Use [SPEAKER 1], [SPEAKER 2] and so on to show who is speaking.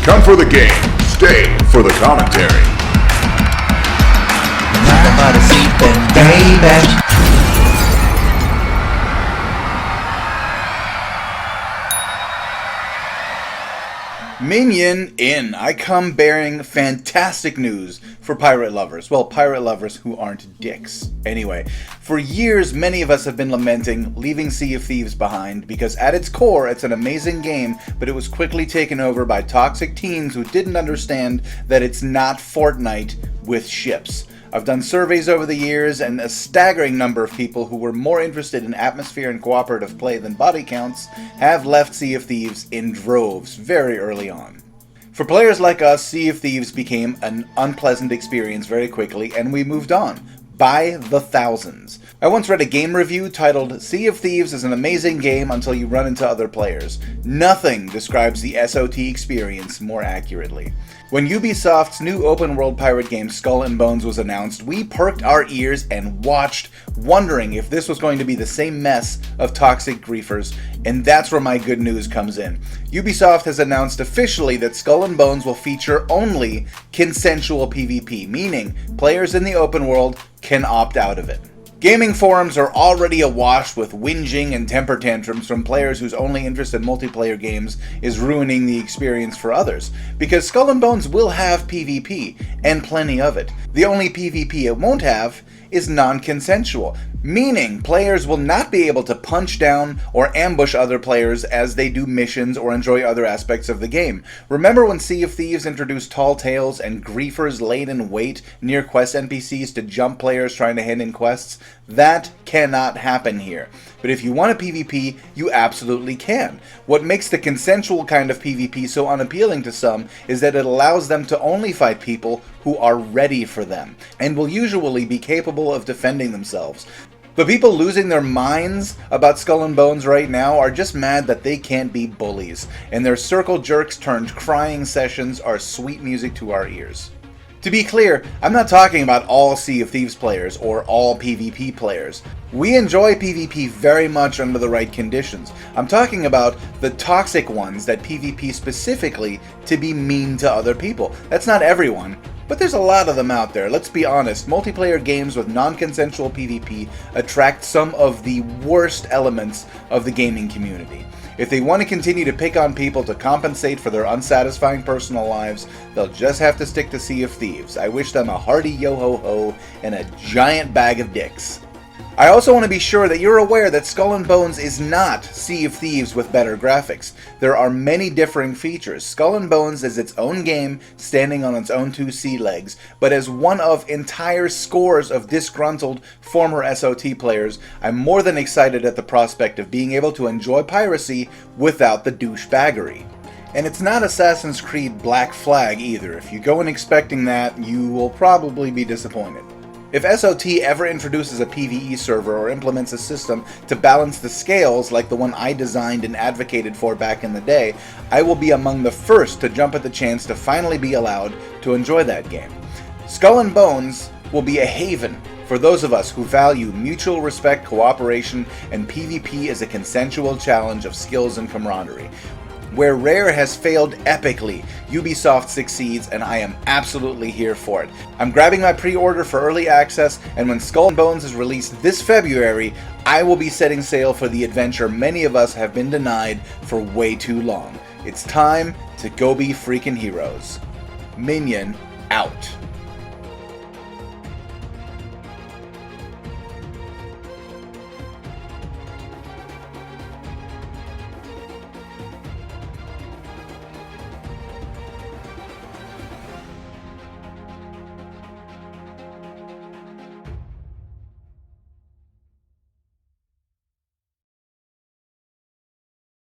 [SPEAKER 1] Come for the game, stay for the commentary.
[SPEAKER 2] Not about a sleeping, baby.
[SPEAKER 3] Minion in. I come bearing fantastic news for pirate lovers. Well, pirate lovers who aren't dicks. Anyway, for years many of us have been lamenting leaving Sea of Thieves behind because at its core it's an amazing game, but it was quickly taken over by toxic teens who didn't understand that it's not Fortnite with ships. I've done surveys over the years, and a staggering number of people who were more interested in atmosphere and cooperative play than body counts have left Sea of Thieves in droves very early on. For players like us, Sea of Thieves became an unpleasant experience very quickly, and we moved on. By the thousands. I once read a game review titled, "Sea of Thieves is an amazing game until you run into other players." Nothing describes the SOT experience more accurately. When Ubisoft's new open-world pirate game Skull and Bones was announced, we perked our ears and watched, wondering if this was going to be the same mess of toxic griefers, and that's where my good news comes in. Ubisoft has announced officially that Skull and Bones will feature only consensual PvP, meaning players in the open world can opt out of it. Gaming forums are already awash with whinging and temper tantrums from players whose only interest in multiplayer games is ruining the experience for others, because Skull and Bones will have PvP, and plenty of it. The only PvP it won't have is non-consensual, meaning players will not be able to punch down or ambush other players as they do missions or enjoy other aspects of the game. Remember when Sea of Thieves introduced tall tales and griefers laid in wait near quest NPCs to jump players trying to hand in quests? That cannot happen here. But if you want a PvP, you absolutely can. What makes the consensual kind of PvP so unappealing to some is that it allows them to only fight people who are ready for them, and will usually be capable of defending themselves. But people losing their minds about Skull and Bones right now are just mad that they can't be bullies, and their circle jerks turned crying sessions are sweet music to our ears. To be clear, I'm not talking about all Sea of Thieves players or all PvP players. We enjoy PvP very much under the right conditions. I'm talking about the toxic ones that PvP specifically to be mean to other people. That's not everyone, but there's a lot of them out there. Let's be honest, multiplayer games with non-consensual PvP attract some of the worst elements of the gaming community. If they want to continue to pick on people to compensate for their unsatisfying personal lives, they'll just have to stick to Sea of Thieves. I wish them a hearty yo-ho-ho and a giant bag of dicks. I also want to be sure that you're aware that Skull and Bones is not Sea of Thieves with better graphics. There are many differing features. Skull and Bones is its own game, standing on its own two sea legs, but as one of entire scores of disgruntled former SOT players, I'm more than excited at the prospect of being able to enjoy piracy without the douchebaggery. And it's not Assassin's Creed Black Flag either. If you go in expecting that, you will probably be disappointed. If SOT ever introduces a PvE server or implements a system to balance the scales like the one I designed and advocated for back in the day, I will be among the first to jump at the chance to finally be allowed to enjoy that game. Skull and Bones will be a haven for those of us who value mutual respect, cooperation, and PvP as a consensual challenge of skills and camaraderie. Where Rare has failed epically, Ubisoft succeeds, and I am absolutely here for it. I'm grabbing my pre-order for early access, and when Skull and Bones is released this February, I will be setting sail for the adventure many of us have been denied for way too long. It's time to go be freaking heroes. Minion out.